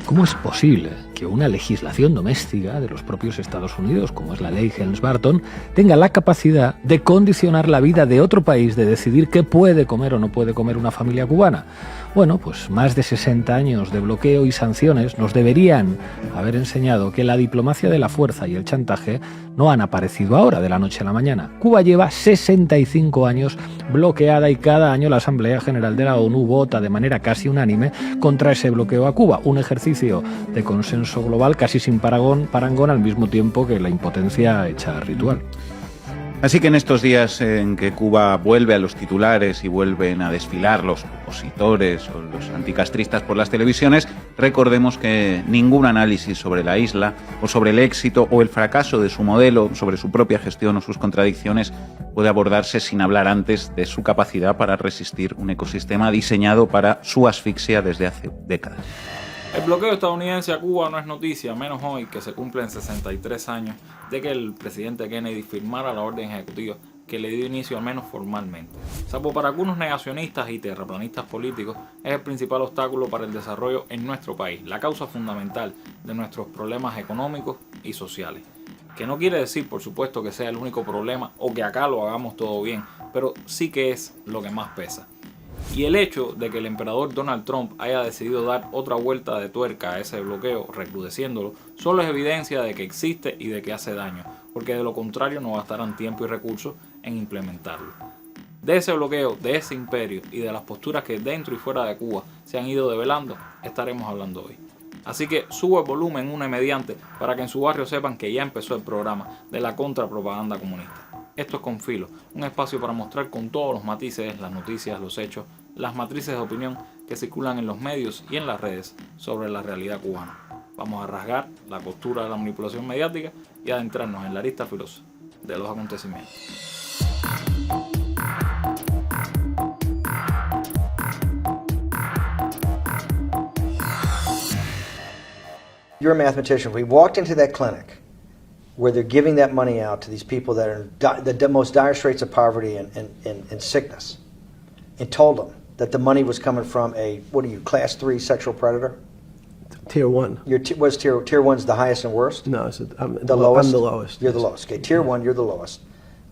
¿Cómo es posible que una legislación doméstica de los propios Estados Unidos, como es la ley Helms-Burton, tenga la capacidad de condicionar la vida de otro país, de decidir qué puede comer o no puede comer una familia cubana? Bueno, pues más de 60 años de bloqueo y sanciones nos deberían haber enseñado que la diplomacia de la fuerza y el chantaje no han aparecido ahora, de la noche a la mañana. Cuba lleva 65 años bloqueada y cada año la Asamblea General de la ONU vota de manera casi unánime contra ese bloqueo a Cuba, un ejercicio de consenso global casi sin parangón al mismo tiempo que la impotencia hecha ritual. Así que en estos días en que Cuba vuelve a los titulares y vuelven a desfilar los opositores o los anticastristas por las televisiones, recordemos que ningún análisis sobre la isla o sobre el éxito o el fracaso de su modelo, sobre su propia gestión o sus contradicciones, puede abordarse sin hablar antes de su capacidad para resistir un ecosistema diseñado para su asfixia desde hace décadas. El bloqueo estadounidense a Cuba no es noticia, menos hoy que se cumplen 63 años de que el presidente Kennedy firmara la orden ejecutiva que le dio inicio al menos formalmente. Salvo para algunos negacionistas y terraplanistas políticos, es el principal obstáculo para el desarrollo en nuestro país, la causa fundamental de nuestros problemas económicos y sociales. Que no quiere decir, por supuesto, que sea el único problema o que acá lo hagamos todo bien, pero sí que es lo que más pesa. Y el hecho de que el emperador Donald Trump haya decidido dar otra vuelta de tuerca a ese bloqueo, recrudeciéndolo, solo es evidencia de que existe y de que hace daño, porque de lo contrario no bastarán tiempo y recursos en implementarlo. De ese bloqueo, de ese imperio y de las posturas que dentro y fuera de Cuba se han ido develando, estaremos hablando hoy. Así que subo el volumen una y mediante para que en su barrio sepan que ya empezó el programa de la contrapropaganda comunista. Esto es Con Filo, un espacio para mostrar con todos los matices las noticias, los hechos, las matrices de opinión que circulan en los medios y en las redes sobre la realidad cubana. Vamos a rasgar la costura de la manipulación mediática y adentrarnos en la arista filosa de los acontecimientos. You're a mathematician. We walked into that clinic where they're giving that money out to these people that are in the most dire straits of poverty and sickness, and told them that the money was coming from a, what are you, class 3 sexual predator? Tier 1. What's tier 1's the highest and worst? No, I'm the lowest. I'm the lowest. You're the lowest. Okay, tier 1, you're the lowest.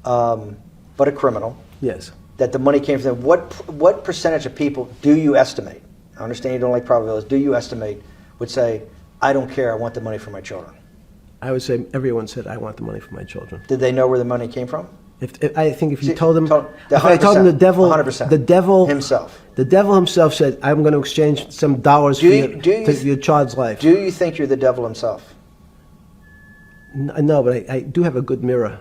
But a criminal. Yes. That the money came from them. What percentage of people do you estimate? I understand you don't like probabilities. Do you estimate would say, I don't care, I want the money for my children? I would say everyone said, I want the money for my children. Did they know where the money came from? I think if you told them, if I told them the devil 100%. Himself. The devil himself said, I'm going to exchange some dollars for your child's life. Do you think you're the devil himself? No, but I do have a good mirror.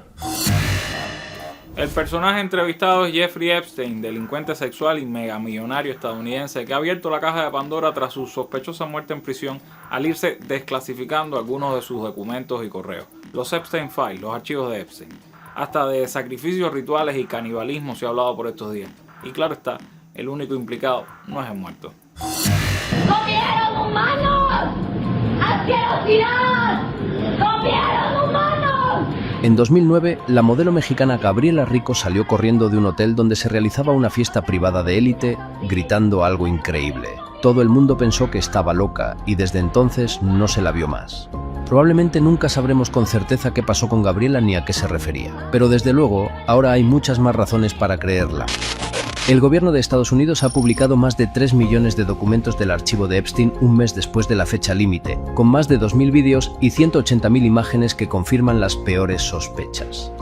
El personaje entrevistado es Jeffrey Epstein, delincuente sexual y megamillonario estadounidense que ha abierto la caja de Pandora tras su sospechosa muerte en prisión al irse desclasificando algunos de sus documentos y correos. Los Epstein Files, los archivos de Epstein. Hasta de sacrificios rituales y canibalismo se ha hablado por estos días. Y claro está, el único implicado no es el muerto. ¡Comieron humanos! ¡Asquerosidad! ¡Comieron humanos! En 2009, la modelo mexicana Gabriela Rico salió corriendo de un hotel donde se realizaba una fiesta privada de élite, gritando algo increíble. Todo el mundo pensó que estaba loca y desde entonces no se la vio más. Probablemente nunca sabremos con certeza qué pasó con Gabriela ni a qué se refería, pero desde luego, ahora hay muchas más razones para creerla. El gobierno de Estados Unidos ha publicado más de 3 millones de documentos del archivo de Epstein un mes después de la fecha límite, con más de 2.000 vídeos y 180.000 imágenes que confirman las peores sospechas.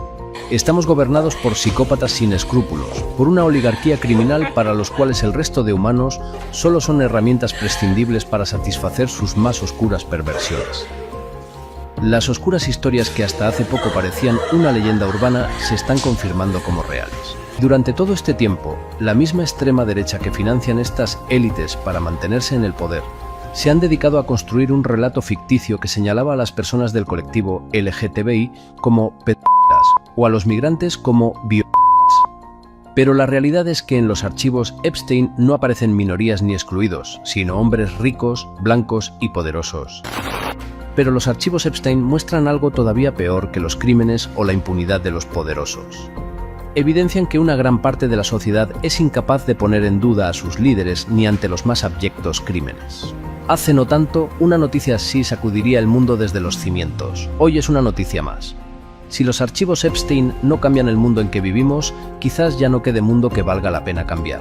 Estamos gobernados por psicópatas sin escrúpulos, por una oligarquía criminal para los cuales el resto de humanos solo son herramientas prescindibles para satisfacer sus más oscuras perversiones. Las oscuras historias que hasta hace poco parecían una leyenda urbana se están confirmando como reales. Durante todo este tiempo, la misma extrema derecha que financian estas élites para mantenerse en el poder, se han dedicado a construir un relato ficticio que señalaba a las personas del colectivo LGTBI como pedófilas o a los migrantes como violadores. Pero la realidad es que en los archivos Epstein no aparecen minorías ni excluidos, sino hombres ricos, blancos y poderosos. Pero los archivos Epstein muestran algo todavía peor que los crímenes o la impunidad de los poderosos. Evidencian que una gran parte de la sociedad es incapaz de poner en duda a sus líderes ni ante los más abyectos crímenes. Hace no tanto, una noticia así sacudiría el mundo desde los cimientos. Hoy es una noticia más. Si los archivos Epstein no cambian el mundo en que vivimos, quizás ya no quede mundo que valga la pena cambiar.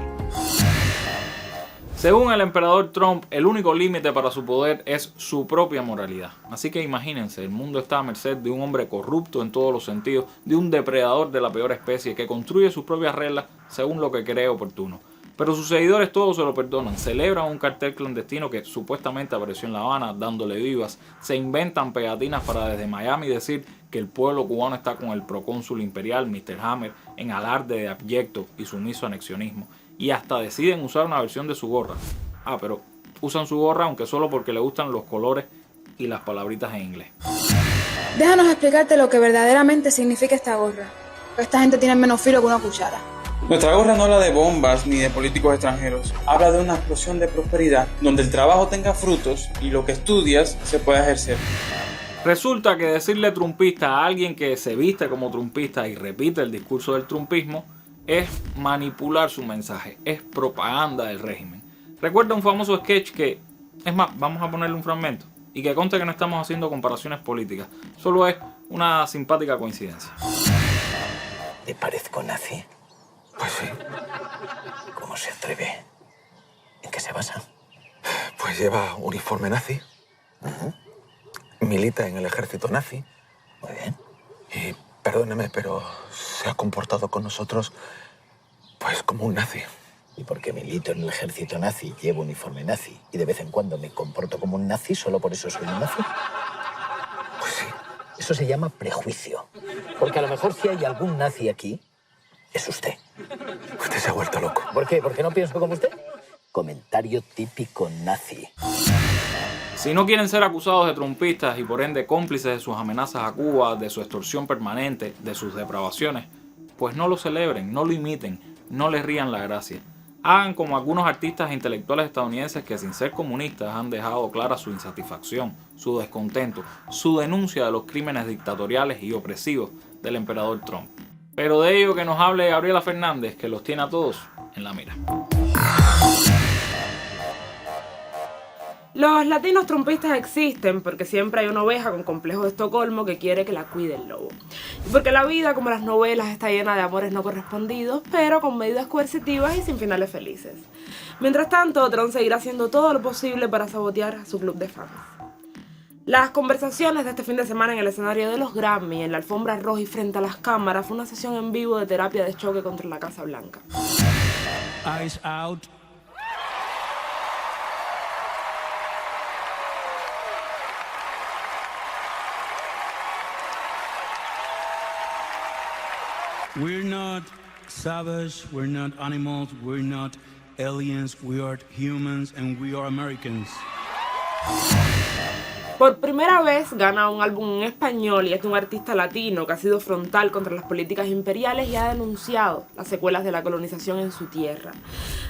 Según el emperador Trump, el único límite para su poder es su propia moralidad. Así que imagínense, el mundo está a merced de un hombre corrupto en todos los sentidos, de un depredador de la peor especie que construye sus propias reglas según lo que cree oportuno. Pero sus seguidores todos se lo perdonan, celebran un cartel clandestino que supuestamente apareció en La Habana dándole vivas, se inventan pegatinas para desde Miami decir que el pueblo cubano está con el procónsul imperial Mr. Hammer en alarde de abyecto y sumiso anexionismo, y hasta deciden usar una versión de su gorra. Pero usan su gorra aunque solo porque le gustan los colores y las palabritas en inglés. Déjanos explicarte lo que verdaderamente significa esta gorra. Esta gente tiene menos filo que una cuchara. Nuestra gorra no habla de bombas ni de políticos extranjeros. Habla de una explosión de prosperidad donde el trabajo tenga frutos y lo que estudias se pueda ejercer. Resulta que decirle trumpista a alguien que se viste como trumpista y repite el discurso del trumpismo es manipular su mensaje, es propaganda del régimen. Recuerda un famoso sketch que, es más, vamos a ponerle un fragmento, y que conste que no estamos haciendo comparaciones políticas, solo es una simpática coincidencia. ¿Te parezco nazi? Pues sí. ¿Cómo se atreve? ¿En qué se basa? Pues lleva uniforme nazi. Milita en el ejército nazi. Muy bien. Y perdóneme, pero se ha comportado con nosotros pues como un nazi. ¿Y por qué milito en el ejército nazi, llevo uniforme nazi y de vez en cuando me comporto como un nazi, solo por eso soy un nazi? Pues sí. Eso se llama prejuicio. Porque a lo mejor si hay algún nazi aquí, es usted. Usted se ha vuelto loco. ¿Por qué? ¿Por qué no pienso como usted? Comentario típico nazi. Si no quieren ser acusados de trumpistas y por ende cómplices de sus amenazas a Cuba, de su extorsión permanente, de sus depravaciones, pues no lo celebren, no lo imiten, no les rían la gracia. Hagan como algunos artistas e intelectuales estadounidenses que sin ser comunistas han dejado clara su insatisfacción, su descontento, su denuncia de los crímenes dictatoriales y opresivos del emperador Trump. Pero de ello que nos hable Gabriela Fernández, que los tiene a todos en la mira. Los latinos trumpistas existen porque siempre hay una oveja con complejo de Estocolmo que quiere que la cuide el lobo. Y porque la vida, como las novelas, está llena de amores no correspondidos, pero con medidas coercitivas y sin finales felices. Mientras tanto, Trump seguirá haciendo todo lo posible para sabotear a su club de fans. Las conversaciones de este fin de semana en el escenario de los Grammy, en la alfombra roja y frente a las cámaras, fue una sesión en vivo de terapia de choque contra la Casa Blanca. Eyes out. We're not savage, we're not animals, we're not aliens, we are humans and we are Americans. Por primera vez gana un álbum en español y es de un artista latino que ha sido frontal contra las políticas imperiales y ha denunciado las secuelas de la colonización en su tierra.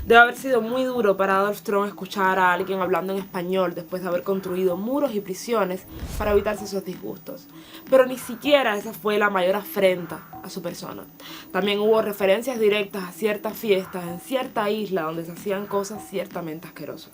Debe haber sido muy duro para Adolf Trump escuchar a alguien hablando en español después de haber construido muros y prisiones para evitarse esos disgustos. Pero ni siquiera esa fue la mayor afrenta a su persona. También hubo referencias directas a ciertas fiestas en cierta isla donde se hacían cosas ciertamente asquerosas.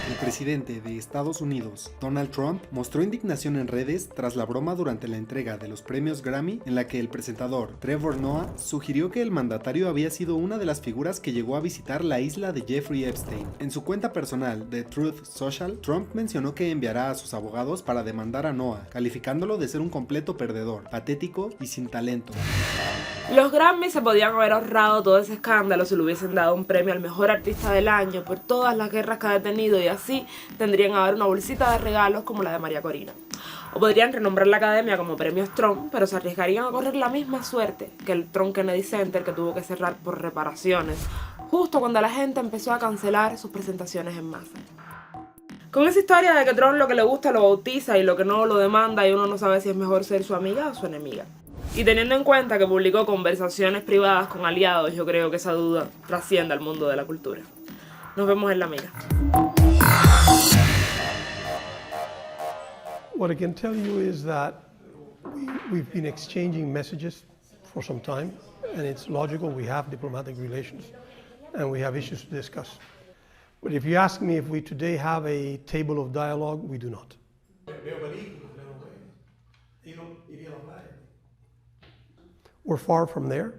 El presidente de Estados Unidos, Donald Trump, mostró indignación en redes tras la broma durante la entrega de los premios Grammy en la que el presentador Trevor Noah sugirió que el mandatario había sido una de las figuras que llegó a visitar la isla de Jeffrey Epstein. En su cuenta personal de Truth Social, Trump mencionó que enviará a sus abogados para demandar a Noah, calificándolo de ser un completo perdedor, patético y sin talento. Los Grammy se podían haber ahorrado todo ese escándalo si le hubiesen dado un premio al mejor artista del año por todas las guerras que ha detenido y así tendrían ahora una bolsita de regalos como la de María Corina. O podrían renombrar la academia como Premios Trump, pero se arriesgarían a correr la misma suerte que el Trump Kennedy Center que tuvo que cerrar por reparaciones, justo cuando la gente empezó a cancelar sus presentaciones en masa. Con esa historia de que Trump lo que le gusta lo bautiza y lo que no lo demanda y uno no sabe si es mejor ser su amiga o su enemiga. Y teniendo en cuenta que publicó conversaciones privadas con aliados, yo creo que esa duda trasciende al mundo de la cultura. Nos vemos en la mira. What I can tell you is that we've been exchanging messages for some time, and it's logical. We have diplomatic relations, and we have issues to discuss. But if you ask me if we today have a table of dialogue, we do not. We're far from there.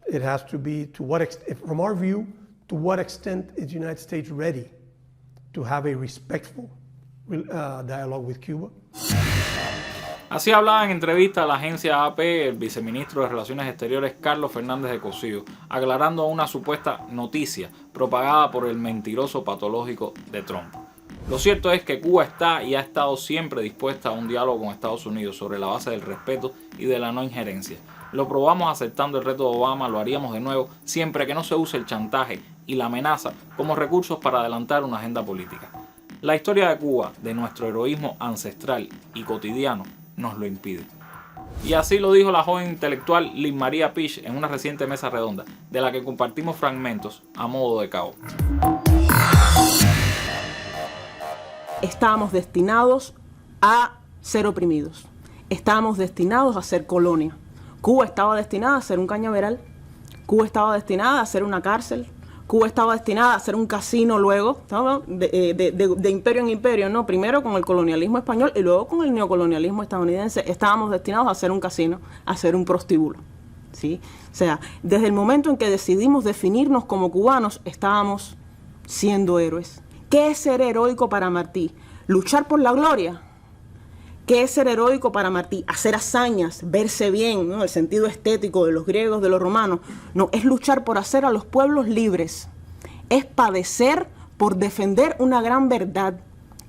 It has to be, to what extent, from our view, to what extent is the United States ready to have a respectful dialogue with Cuba? Así hablaba en entrevista a la agencia AP el viceministro de Relaciones Exteriores Carlos Fernández de Cosío, aclarando una supuesta noticia propagada por el mentiroso patológico de Trump. Lo cierto es que Cuba está y ha estado siempre dispuesta a un diálogo con Estados Unidos sobre la base del respeto y de la no injerencia. Lo probamos aceptando el reto de Obama, lo haríamos de nuevo siempre que no se use el chantaje y la amenaza como recursos para adelantar una agenda política. La historia de Cuba, de nuestro heroísmo ancestral y cotidiano, nos lo impide. Y así lo dijo la joven intelectual Lynn María Pich en una reciente mesa redonda, de la que compartimos fragmentos a modo de cabo. Estábamos destinados a ser oprimidos. Estábamos destinados a ser colonia. Cuba estaba destinada a ser un cañaveral. Cuba estaba destinada a ser una cárcel. Cuba estaba destinada a ser un casino luego, de imperio en imperio, ¿no? Primero con el colonialismo español y luego con el neocolonialismo estadounidense. Estábamos destinados a ser un casino, a ser un prostíbulo, ¿sí? O sea, desde el momento en que decidimos definirnos como cubanos, estábamos siendo héroes. ¿Qué es ser heroico para Martí? ¿Luchar por la gloria? ¿Qué es ser heroico para Martí? Hacer hazañas, verse bien, ¿no? El sentido estético de los griegos, de los romanos. No, es luchar por hacer a los pueblos libres. Es padecer por defender una gran verdad.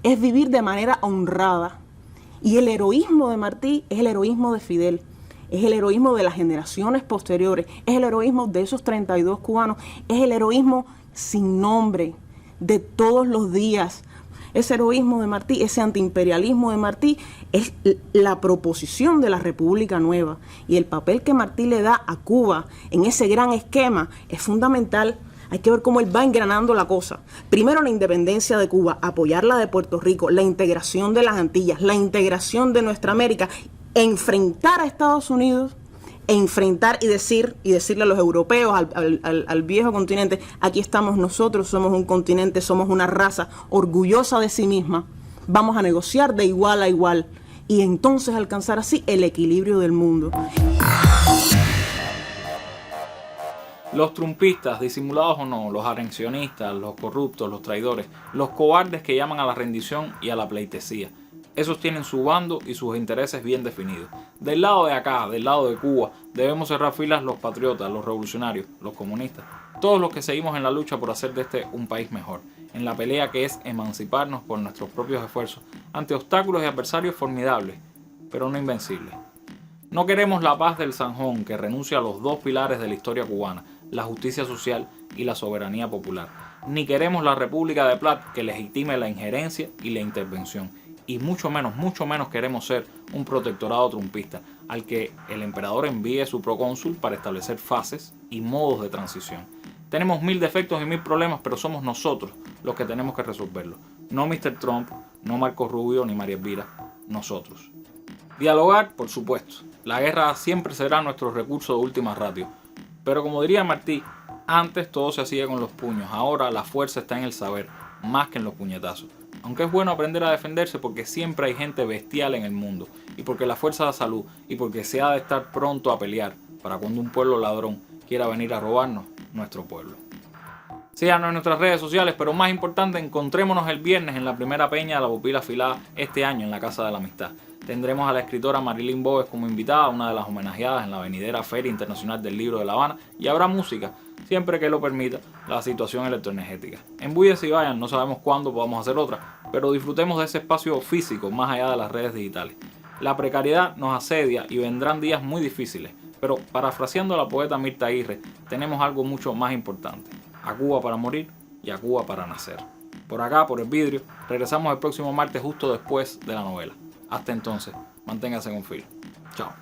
Es vivir de manera honrada. Y el heroísmo de Martí es el heroísmo de Fidel. Es el heroísmo de las generaciones posteriores. Es el heroísmo de esos 32 cubanos. Es el heroísmo sin nombre de todos los días. Ese heroísmo de Martí, ese antiimperialismo de Martí es la proposición de la República Nueva, y el papel que Martí le da a Cuba en ese gran esquema es fundamental. Hay que ver cómo él va engranando la cosa. Primero, la independencia de Cuba, apoyar la de Puerto Rico, la integración de las Antillas, la integración de nuestra América, enfrentar a Estados Unidos, enfrentar y decirle a los europeos, al viejo continente: aquí estamos nosotros, somos un continente, somos una raza orgullosa de sí misma, vamos a negociar de igual a igual y entonces alcanzar así el equilibrio del mundo. Los trumpistas, disimulados o no, los anexionistas, los corruptos, los traidores, los cobardes que llaman a la rendición y a la pleitesía, esos tienen su bando y sus intereses bien definidos. Del lado de acá, del lado de Cuba, debemos cerrar filas los patriotas, los revolucionarios, los comunistas, todos los que seguimos en la lucha por hacer de este un país mejor, en la pelea que es emanciparnos por nuestros propios esfuerzos ante obstáculos y adversarios formidables, pero no invencibles. No queremos la paz del Sanjón, que renuncia a los dos pilares de la historia cubana, la justicia social y la soberanía popular. Ni queremos la República de Plat, que legitime la injerencia y la intervención. Y mucho menos queremos ser un protectorado trumpista al que el emperador envíe su procónsul para establecer fases y modos de transición. Tenemos 1000 defectos y 1000 problemas, pero somos nosotros los que tenemos que resolverlos. No Mr. Trump, no Marco Rubio ni María Elvira, nosotros. Dialogar, por supuesto. La guerra siempre será nuestro recurso de última ratio. Pero como diría Martí, antes todo se hacía con los puños, ahora la fuerza está en el saber, más que en los puñetazos. Aunque es bueno aprender a defenderse porque siempre hay gente bestial en el mundo, y porque la fuerza da salud, y porque se ha de estar pronto a pelear para cuando un pueblo ladrón quiera venir a robarnos nuestro pueblo. Síganos en nuestras redes sociales, pero más importante, encontrémonos el viernes en la primera peña de la pupila afilada este año en la Casa de la Amistad. Tendremos a la escritora Marilyn Boves como invitada, una de las homenajeadas en la venidera Feria Internacional del Libro de La Habana, y habrá música, siempre que lo permita la situación electroenergética. Embúyense y vayan, no sabemos cuándo podamos hacer otra, pero disfrutemos de ese espacio físico más allá de las redes digitales. La precariedad nos asedia y vendrán días muy difíciles, pero parafraseando a la poeta Mirta Aguirre, tenemos algo mucho más importante: a Cuba para morir y a Cuba para nacer. Por acá, por el vidrio, regresamos el próximo martes justo después de la novela. Hasta entonces, manténgase con filo. Chao.